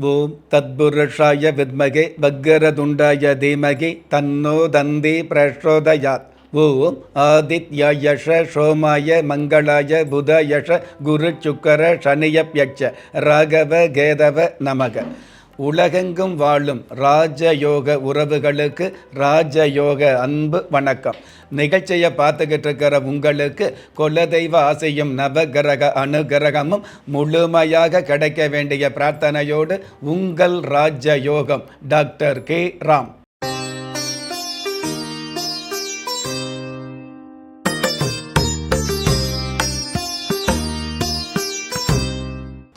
ஓம் தத்புருஷாய வித்மகே வக்கரதுண்டாய தீமகி தன்னோ தந்தி பிரச்சோதயாத். ஓம் ஆதித்யாயஷ சோமாய மங்களாய புதயஷ குரு சுக்கர சனியப்யட்ச ராகவ கேதவ நமக. உலகெங்கும் வாழும் ராஜயோக உறவுகளுக்கு ராஜயோக அன்பு வணக்கம். நிகழ்ச்சியை பார்த்துக்கிட்டு இருக்கிற உங்களுக்கு குலதெய்வ ஆசையும் நவகிரக அனுகிரகமும் முழுமையாக கிடைக்க வேண்டிய பிரார்த்தனையோடு உங்கள் ராஜயோகம் டாக்டர் கே ராம்.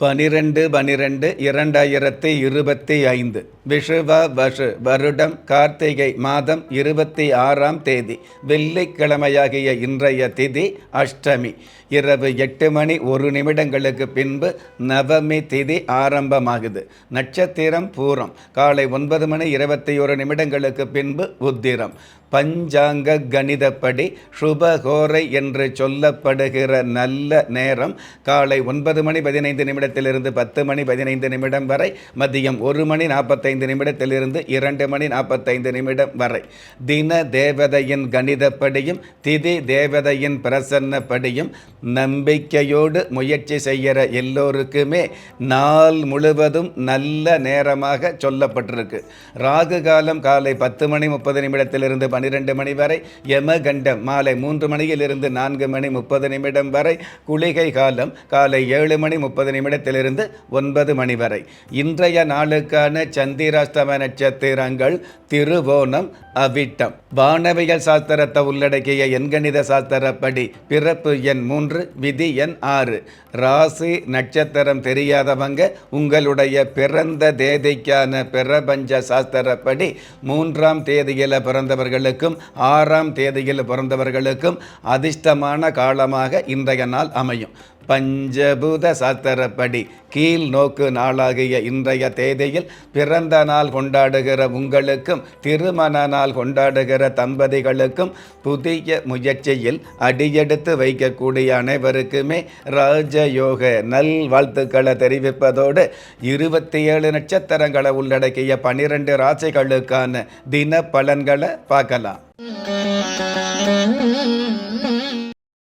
பனிரெண்டு 2025 விஷுவ வசு வருடம் கார்த்திகை மாதம் 26ஆம் தேதி வெள்ளிக்கிழமையாகிய இன்றைய திதி அஷ்டமி. இரவு 8:01 பின்பு நவமி திதி ஆரம்பமாகுது. நட்சத்திரம் பூரம். காலை 9:21 பின்பு உத்திரம். பஞ்சாங்க கணிதப்படி சுபகோரை என்று சொல்லப்படுகிற நல்ல நேரம் காலை 9:15 10:15 வரை, மதியம் 1:45 2:45 வரை. தின தேவதையின் கணிதப்படியும் திதி தேவதையின் பிரசன்னப்படியும் நம்பிக்கையோடு முயற்சி செய்கிற எல்லோருக்குமே நாள் முழுவதும் நல்ல நேரமாக சொல்லப்பட்டிருக்கு. ராகு காலம் காலை 10:30 12 மணி வரை, யமகண்டம் மாலை 3 மணியிலிருந்து 4:30 வரை, குளிகை காலம் காலை 7:30 9 மணி வரை. இன்றைய நாளுக்கான சந்திராஷ்டம நட்சத்திரங்கள் திருவோணம், அவிட்டம். வானவியல் சாஸ்திரத்தை உள்ளடக்கிய எண்கணித சாஸ்திரப்படி பிறப்பு எண் 3, விதி எண் 6. ராசி நட்சத்திரம் தெரியாதவங்க உங்களுடைய பிறந்த தேதிக்கான பிரபஞ்ச சாஸ்திரப்படி 3ஆம் தேதியில் பிறந்தவர்களுக்கும் 6ஆம் தேதியில் பிறந்தவர்களுக்கும் அதிர்ஷ்டமான காலமாக இன்றைய நாள் அமையும். பஞ்சபூத சாஸ்திரப்படி கீழ் நோக்கு நாளாகிய இன்றைய தேதியில் பிறந்த நாள் கொண்டாடுகிற உங்களுக்கும் திருமண நாள் கொண்டாடுகிற தம்பதிகளுக்கும் புதிய முயற்சியில் அடியெடுத்து வைக்கக்கூடிய அனைவருக்குமே ராஜயோக நல் வாழ்த்துக்களை தெரிவிப்பதோடு 27 நட்சத்திரங்களை உள்ளடக்கிய 12 ராசிகளுக்கான தின பலன்களை பார்க்கலாம்.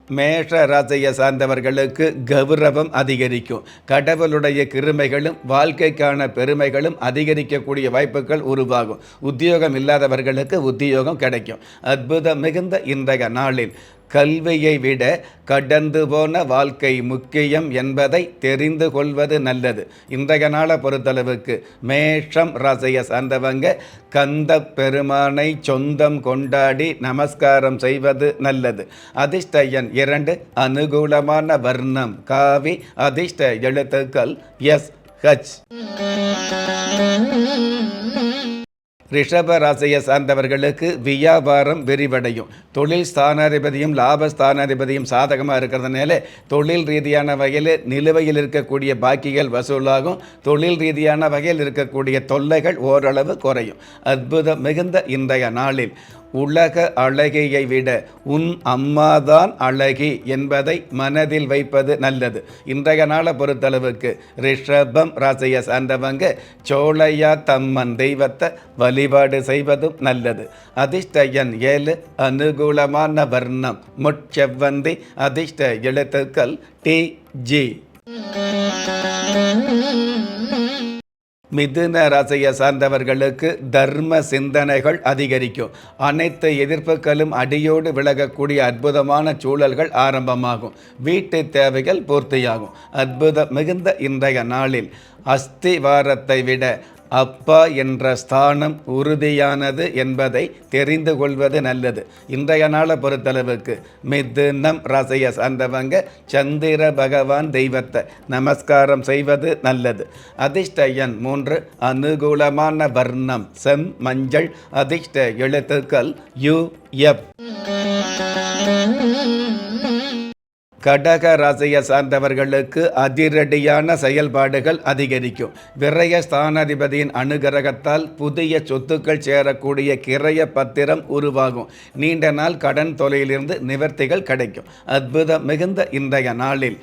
மேஷ ராசியை சார்ந்தவர்களுக்கு கௌரவம் அதிகரிக்கும். கடவுளுடைய கிருமைகளும் வாழ்க்கைக்கான பெருமைகளும் அதிகரிக்கக்கூடிய வாய்ப்புகள் உருவாகும். உத்தியோகம் இல்லாதவர்களுக்கு உத்தியோகம் கிடைக்கும். அற்புதம் மிகுந்த இன்றைய நாளில் கல்வியை விட கடந்து போன வாழ்க்கை முக்கியம் என்பதை தெரிந்து கொள்வது நல்லது. இன்றைய நாளை பொறுத்தளவுக்கு மேஷம் ராசியை சார்ந்தவங்க கந்த பெருமானை சொந்தம் கொண்டாடி நமஸ்காரம் செய்வது நல்லது. அதிர்ஷ்ட எண் 2, அனுகூலமான வர்ணம் காவி. அதிர்ஷ்ட எழுத்துக்கள் SH. ரிஷப ராசியை சார்ந்தவர்களுக்கு வியாபாரம் விரிவடையும். தொழில் ஸ்தானாதிபதியும் லாபஸ்தானாதிபதியும் சாதகமாக இருக்கிறதுனால தொழில் ரீதியான வகையில் நிலுவையில் இருக்கக்கூடிய பாக்கிகள் வசூலாகும். தொழில் ரீதியான வகையில் இருக்கக்கூடிய தொல்லைகள் ஓரளவு குறையும். அற்புதம் மிகுந்த இன்றைய நாளில் உலக அழகியை விட உன் அம்மாதான் அழகி என்பதை மனதில் வைப்பது நல்லது. இன்றைய நாளை பொறுத்தளவுக்கு ரிஷபம் ராசியை சார்ந்தவங்க சோழையா தம்மன் தெய்வத்தை வழிபாடு செய்வதும் நல்லது. அதிர்ஷ்ட எண் 7, அனுகூலமான வர்ணம் முட்செவ்வந்தி. அதிர்ஷ்ட எழுத்துக்கள் TG. மிதுன ராசியை சார்ந்தவர்களுக்கு தர்ம சிந்தனைகள் அதிகரிக்கும். அனைத்து எதிர்ப்புகளும் அடியோடு விலகக்கூடிய அற்புதமான சூழல்கள் ஆரம்பமாகும். வீட்டு தேவைகள் பூர்த்தியாகும். அற்புதம் மிகுந்த இன்றைய நாளில் அஸ்திவாரத்தை விட அப்பா என்ற ஸ்தானம் உறுதியானது என்பதை தெரிந்து கொள்வது நல்லது. இன்றைய நாளை பொறுத்தளவுக்கு மிதுனம் ராசியை சார்ந்தவங்க சந்திர பகவான் தெய்வத்தை நமஸ்காரம் செய்வது நல்லது. அதிர்ஷ்ட எண் 3, அனுகூலமான வர்ணம் செம் மஞ்சள். அதிர்ஷ்ட எழுத்துக்கள் UF. கடக ராசியை சார்ந்தவர்களுக்கு அதிரடியான செயல்பாடுகள் அதிகரிக்கும். விரய ஸ்தானாதிபதியின் அனுகிரகத்தால் புதிய சொத்துக்கள் சேரக்கூடிய கிரய பத்திரம் உருவாகும். நீண்ட நாள் கடன் தொலையிலிருந்து நிவர்த்திகள் கிடைக்கும். அற்புதம் மிகுந்த இன்றைய நாளில்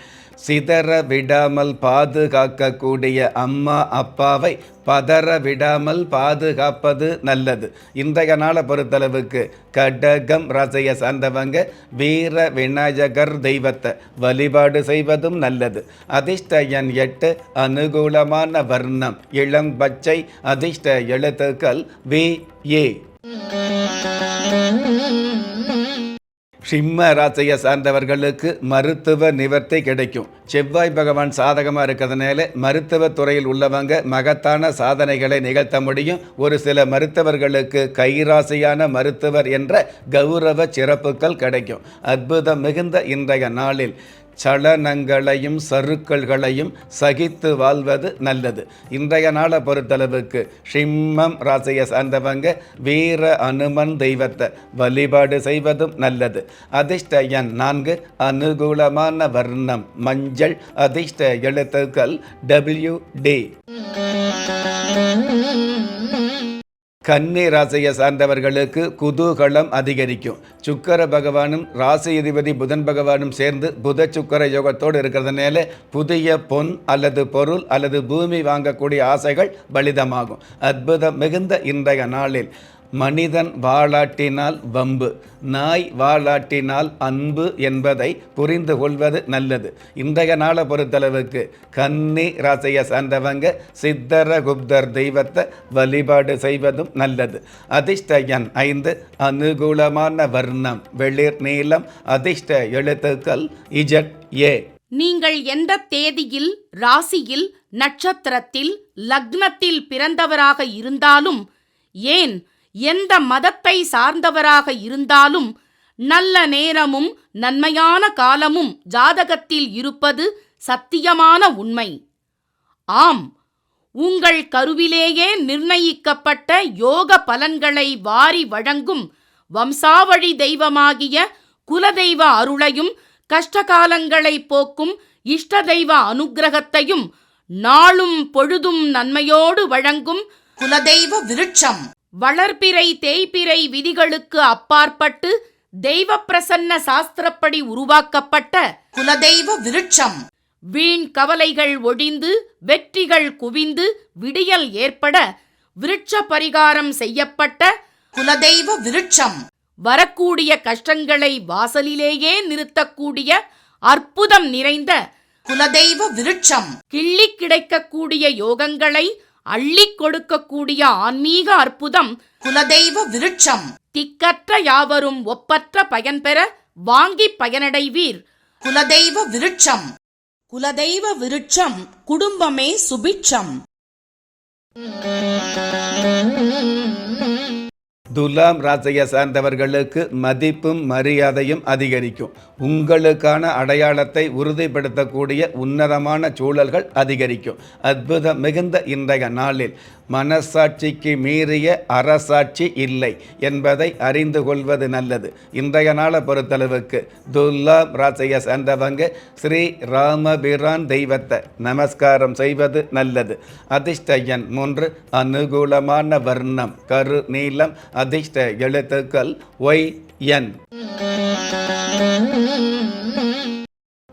சிதற விடாமல் பாதுகாக்கக்கூடிய அம்மா அப்பாவை பதற விடாமல் பாதுகாப்பது நல்லது. இன்றைய நாளை பொறுத்தளவுக்கு கடகம் ராசியை சார்ந்தவங்க வீர விநாயகர் தெய்வத்தை வழிபாடு செய்வதும் நல்லது. அதிர்ஷ்ட எண் 8, அனுகூலமான வர்ணம் இளம் பச்சை, அதிர்ஷ்ட எழுத்துக்கள் VA. சிம்ம ராசியை சார்ந்தவர்களுக்கு மருத்துவ நிவர்த்தி கிடைக்கும். செவ்வாய் பகவான் சாதகமாக இருக்கிறதுனால மருத்துவ துறையில் உள்ளவங்க மகத்தான சாதனைகளை நிகழ்த்த முடியும். ஒரு சில மருத்துவர்களுக்கு கைராசியான மருத்துவர் என்ற கௌரவ சிறப்புகள் கிடைக்கும். அற்புதம் மிகுந்த இன்றைய நாளில் சலனங்களையும் சறுக்கல்களையும் சகித்து வாழ்வது நல்லது. இன்றைய நாளை பொறுத்தளவுக்கு சிம்மம் ராசியை சார்ந்தவங்க வீர அனுமன் தெய்வத்தை வழிபாடு செய்வதும் நல்லது. அதிர்ஷ்ட எண் 4, அனுகூலமான வர்ணம் மஞ்சள், அதிர்ஷ்ட எழுத்துக்கள் WD. கன்னி ராசியை சார்ந்தவர்களுக்கு குதூகலம் அதிகரிக்கும். சுக்கர பகவானும் ராசி அதிபதி புதன் பகவானும் சேர்ந்து புத சுக்கர யோகத்தோடு இருக்கிறதுனால புதிய பொன் அல்லது பொருள் அல்லது பூமி வாங்கக்கூடிய ஆசைகள் பலிதமாகும். அற்புதம் மிகுந்த இன்றைய நாளில் மனிதன் வாளாட்டினால் வம்பு, நாய் வாளாட்டினால் அன்பு என்பதை புரிந்து கொள்வது நல்லது. இன்றைய நாளை பொறுத்தளவுக்கு கன்னி ராசியை சார்ந்தவங்க சித்தரகுப்தர் தெய்வத்தை வழிபாடு செய்வதும் நல்லது. அதிர்ஷ்ட எண் 5, அனுகூலமான வர்ணம் வெளிர் நீலம், அதிர்ஷ்ட எழுத்துக்கள் ZA. நீங்கள் எந்த தேதியில், ராசியில், நட்சத்திரத்தில், லக்னத்தில் பிறந்தவராக இருந்தாலும், ஏன் எந்த மதத்தை சார்ந்தவராக இருந்தாலும் நல்ல நேரமும் நன்மையான காலமும் ஜாதகத்தில் இருப்பது சத்தியமான உண்மை. ஆம், உங்கள் கருவிலேயே நிர்ணயிக்கப்பட்ட யோக பலன்களை வாரி வழங்கும் வம்சாவழி தெய்வமாகிய குலதெய்வ அருளையும் கஷ்டகாலங்களை போக்கும் இஷ்ட தெய்வ அனுக்கிரகத்தையும் நாளும் பொழுதும் நன்மையோடு வழங்கும் குலதெய்வ விருட்சம் வளர்பிறை தேய்பிறை விதிகளுக்கு அப்பாற்பட்டு தெய்வ பிரசன்ன சாஸ்திரப்படி உருவாக்கப்பட்ட குலதெய்வ விருட்சம். வீண் கவலைகள் ஒழிந்து வெற்றிகள் குவிந்து விடியல் ஏற்பட விருட்ச பரிகாரம் செய்யப்பட்ட குலதெய்வ விருட்சம். வரக்கூடிய கஷ்டங்களை வாசலிலேயே நிறுத்தக்கூடிய அற்புதம் நிறைந்த குலதெய்வ விருட்சம். கிள்ளி கிடைக்கக்கூடிய யோகங்களை அள்ளி கொடுக்கக்கூடிய ஆன்மீக அற்புதம் குலதெய்வ விருட்சம். திக்கற்ற யாவரும் ஒப்பற்ற பயன்பெற வாங்கி பயனடைவீர். குலதெய்வ விருட்சம். குலதெய்வ விருட்சம் குடும்பமே சுபிட்சம். துலாம் ராசியை சார்ந்தவர்களுக்கு மதிப்பும் மரியாதையும் அதிகரிக்கும். உங்களுக்கான அடையாளத்தை உறுதிப்படுத்தக்கூடிய உன்னதமான சூழல்கள் அதிகரிக்கும். அற்புதம் மிகுந்த இன்றைய நாளில் மனசாட்சிக்கு மீறிய அரசாட்சி இல்லை என்பதை அறிந்து கொள்வது நல்லது. இன்றைய நாளை பொறுத்தளவுக்கு துலாம் ராசியை சேர்ந்தவங்க ஸ்ரீ ராமபிரான் தெய்வத்தை நமஸ்காரம் செய்வது நல்லது. அதிர்ஷ்ட எண் 3, அனுகூலமான வர்ணம் கரு நீலம், அதிர்ஷ்ட எழுத்துக்கள் YN.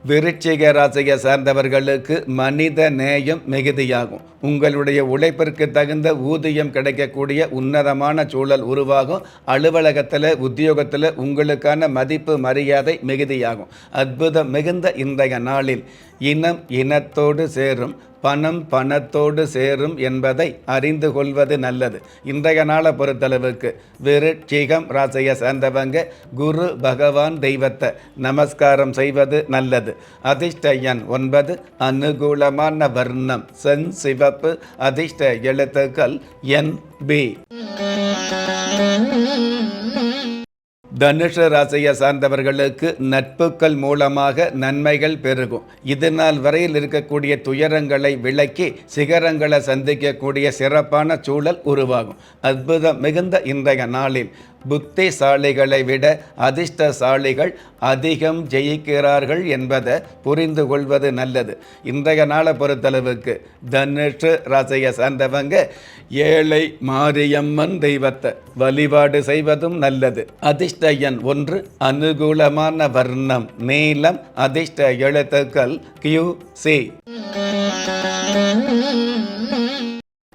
விருச்சிக ராசியை சார்ந்தவர்களுக்கு மனித நேயம் மிகுதியாகும். உங்களுடைய உழைப்பிற்கு தகுந்த ஊதியம் கிடைக்கக்கூடிய உன்னதமான சூழல் உருவாகும். அலுவலகத்தில் உத்தியோகத்தில் உங்களுக்கான மதிப்பு மரியாதை மிகுதியாகும். அற்புதம் மிகுந்த இன்றைய நாளில் இனம் இனத்தோடு சேரும், பணம் பணத்தோடு சேரும் என்பதை அறிந்து கொள்வது நல்லது. இன்றைய நாளை பொறுத்தளவுக்கு விருச்சிகம் ராசியை சேர்ந்தவங்க குரு பகவான் தெய்வத்தை நமஸ்காரம் செய்வது நல்லது. அதிர்ஷ்ட எண் 9, அனுகூலமான வர்ணம் செஞ்சிவப்பு, அதிர்ஷ்ட எழுத்துக்கள் NB. தனுஷ ராசியை சார்ந்தவர்களுக்கு நட்புக்கள் மூலமாக நன்மைகள் பெருகும். இது நாள் வரையில் இருக்கக்கூடிய துயரங்களை விலக்கி சிகரங்களை சந்திக்கக்கூடிய சிறப்பான சூழல் உருவாகும். அற்புதம் மிகுந்த இன்றைய நாளில் புத்திசாலிகளை விட அதிர்ஷ்டசாலிகள் அதிகம் ஜெயிக்கிறார்கள் என்பதை புரிந்து கொள்வது நல்லது. இன்றைய நாளை பொறுத்தளவுக்கு தனுஷு ராசியை சார்ந்தவங்க ஏழை மாரியம்மன் தெய்வத்தை வழிபாடு செய்வதும் நல்லது. அதிர்ஷ்ட எண் 1, அனுகூலமான வர்ணம் நீலம், அதிர்ஷ்ட எழுத்துக்கள் QC.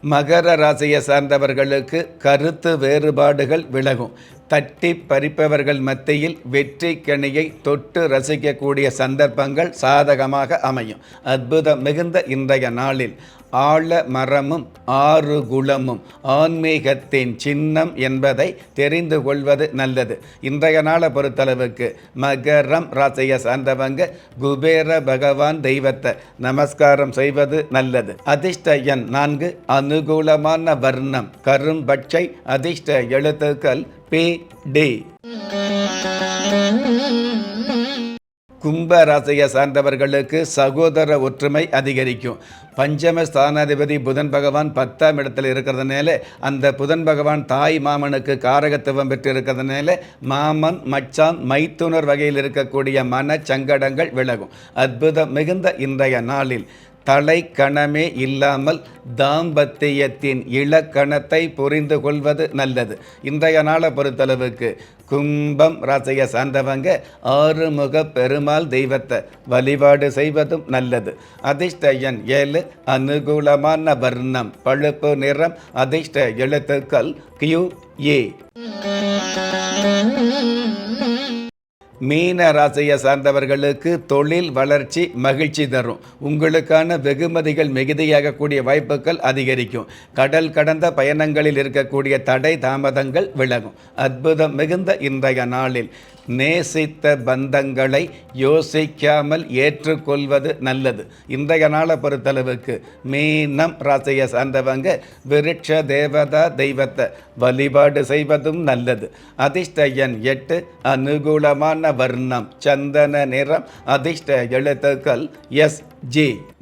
மகர ராசியை சார்ந்தவர்களுக்கு கருத்து வேறுபாடுகள் விலகும். தட்டி பறிப்பவர்கள் மத்தியில் வெற்றி கனியை தொட்டு ரசிக்கக்கூடிய சந்தர்ப்பங்கள் சாதகமாக அமையும். அற்புதம் மிகுந்த இன்றைய நாளில் ஆழ மரமும் 6 குலமும் ஆன்மீகத்தின் சின்னம் என்பதை தெரிந்து கொள்வது நல்லது. இன்றைய நாளை பொறுத்தளவுக்கு மகரம் ராசியை சார்ந்தவங்க குபேர பகவான் தெய்வத்தை நமஸ்காரம் செய்வது நல்லது. அதிர்ஷ்ட எண் 4, அனுகூலமான வர்ணம் கரும்பச்சை, அதிர்ஷ்ட எழுத்துக்கள் PD. கும்ப ராசியை சார்ந்தவர்களுக்கு சகோதர ஒற்றுமை அதிகரிக்கும். பஞ்சம ஸ்தானாதிபதி புதன் பகவான் 10ஆம் இடத்தில் இருக்கிறதுனால அந்த புதன் பகவான் தாய் மாமனுக்கு காரகத்துவம் பெற்று இருக்கிறதுனால மாமன் மச்சான் மைத்துனர் வகையில் இருக்கக்கூடிய மனச்சங்கடங்கள் விலகும். அற்புதம் மிகுந்த இன்றைய நாளில் தலைக்கணமே இல்லாமல் தாம்பத்தியத்தின் இலக்கணத்தை புரிந்து கொள்வது நல்லது. இன்றைய நாளை பொறுத்தளவுக்கு கும்பம் ராசியை சார்ந்தவங்க ஆறுமுக பெருமாள் தெய்வத்தை வழிபாடு செய்வதும் நல்லது. அதிர்ஷ்ட எண் 7, அனுகூலமான வர்ணம் பழுப்பு நிறம், அதிர்ஷ்ட எழுத்துக்கள் QA. மீன ராசியை சார்ந்தவர்களுக்கு தொழில் வளர்ச்சி மகிழ்ச்சி தரும். உங்களுக்கான வெகுமதிகள் மிகுதியாகக்கூடிய வாய்ப்புகள் அதிகரிக்கும். கடல் கடந்த பயணங்களில் இருக்கக்கூடிய தடை தாமதங்கள் விலகும். அற்புதம் மிகுந்த இன்றைய நாளில் நேசித்த பந்தங்களை யோசிக்காமல் ஏற்றுக்கொள்வது நல்லது. இன்றைய நாளை பொறுத்தளவுக்கு மீனம் ராசியை சார்ந்தவங்க விருட்ச தேவதா தெய்வத்தை வழிபாடு செய்வதும் நல்லது. அதிர்ஷ்ட எண் 8, அனுகூலமான வர்ணம் சந்தன நிறம், அதிர்ஷ்ட எழுத்துக்கள் SG.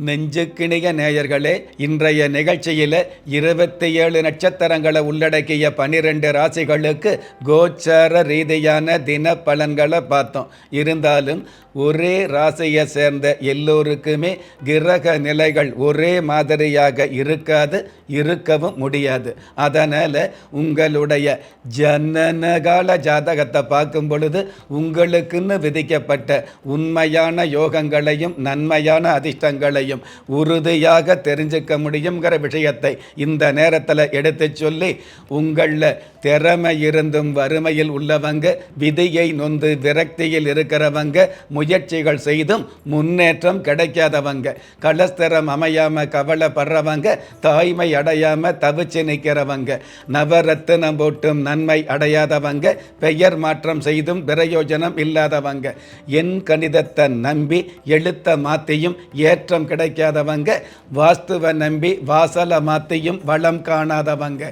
நெஞ்சுக்கிணிய நேயர்களே, இன்றைய நிகழ்ச்சியில் 27 நட்சத்திரங்களை உள்ளடக்கிய 12 ராசிகளுக்கு கோச்சார ரீதியான தின பலன்களை பார்த்தோம். இருந்தாலும் ஒரே ராசியை சேர்ந்த எல்லோருக்குமே கிரக நிலைகள் ஒரே மாதிரியாக இருக்காது, இருக்கவும் முடியாது. அதனால் உங்களுடைய ஜனனகால ஜாதகத்தை பார்க்கும் பொழுது உங்களுக்குன்னு விதிக்கப்பட்ட உண்மையான யோகங்களையும் நன்மையான அதிர்ஷ்டங்களையும் உறுதியாக தெரிஞ்சுக்க முடியுங்கிற விஷயத்தை இந்த நேரத்தில் எடுத்து சொல்லி, உங்களில் திறமை இருந்தும் வறுமையில் உள்ளவங்க, விதியை நொந்து விரக்தியில் இருக்கிறவங்க, முயற்சிகள் செய்தும் முன்னேற்றம் கிடைக்காதவங்க, கலஸ்தரம் அமையாமல் கவலைப்படுறவங்க, தாய்மை அடையாமல் தவிச்சு நிற்கிறவங்க, நவரத்தினம் போட்டும் நன்மை அடையாதவங்க, பெயர் மாற்றம் செய்தும் பிரயோஜனம் இல்லாதவங்க, என் கணிதத்தை நம்பி எழுத்த மாற்றியும் ஏற்றம் கிடைக்காதவங்க, வாஸ்துவை நம்பி வாசலை மாற்றியும் வளம் காணாதவங்க,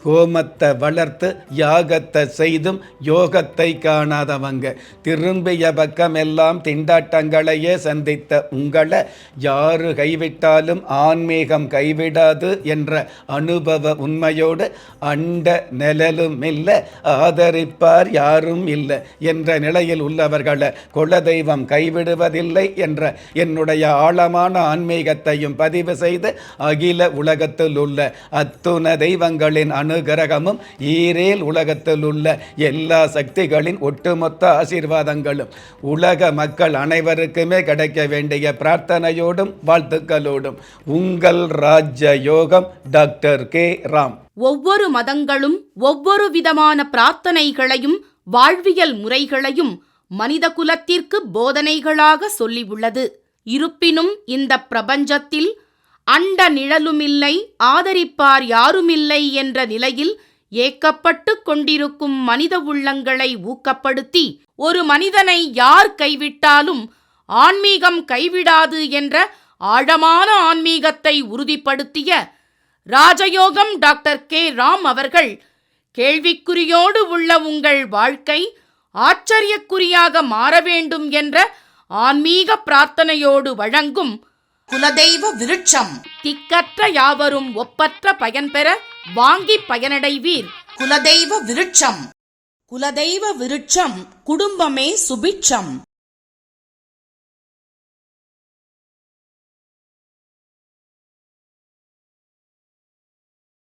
ஹோமத்தை வளர்த்து யாகத்தை செய்தும் யோகத்தை காணாதவங்க, திரும்பிய பக்கம் எல்லாம் திண்டாட்டங்களையே சந்தித்த உங்களை யாரு கைவிட்டாலும் ஆன்மீகம் கைவிடாது என்ற அனுபவ உண்மையோடு அண்ட நிழலும் இல்லை, ஆதரிப்பார் யாரும் இல்லை என்ற நிலையில் உள்ளவர்களை குலதெய்வம் கைவிடுவதில்லை என்ற என்னுடைய ஆழமான ஆன்மீகத்தையும் பதிவு செய்து அகில உலகத்தில் உள்ள அத்துண தெய்வங்களின் அனுகிரகமும் ஈரேல் உலகத்தில் உள்ள எல்லா சக்திகளின் ஒட்டுமொத்த ஆசீர்வாதங்களும் உலக மக்கள் அனைவருக்குமே கிடைக்க வேண்டிய பிரார்த்தனையோடும் வாழ்த்துக்களோடும் உங்கள் ராஜ்ய யோகம் டாக்டர் கே. ராம். ஒவ்வொரு மதங்களும் ஒவ்வொரு விதமான பிரார்த்தனைகளையும் வாழ்வியல் முறைகளையும் மனித குலத்திற்கு போதனைகளாக சொல்லியுள்ளது. இருப்பினும் இந்த பிரபஞ்சத்தில் அண்ட நிழலுமில்லை, ஆதரிப்பார் யாருமில்லை என்ற நிலையில் ஏக்கப்பட்டு கொண்டிருக்கும் மனித உள்ளங்களை ஊக்கப்படுத்தி, ஒரு மனிதனை யார் கைவிட்டாலும் ஆன்மீகம் கைவிடாது என்ற ஆழமான ஆன்மீகத்தை உறுதிப்படுத்திய ராஜயோகம் டாக்டர் கே. ராம் அவர்கள், கேள்விக்குறியோடு உள்ள உங்கள் வாழ்க்கை ஆச்சரியக்குறியாக மாற வேண்டும் என்ற ஆன்மீக பிரார்த்தனையோடு வழங்கும் குலதெய்வ விருட்சம். திக்கற்ற யாவரும் ஒப்பற்ற பயன்பெற வாங்கி பயனடைவீர். குலதெய்வ விருட்சம். குலதெய்வ விருட்சம் குடும்பமே சுபிட்சம்.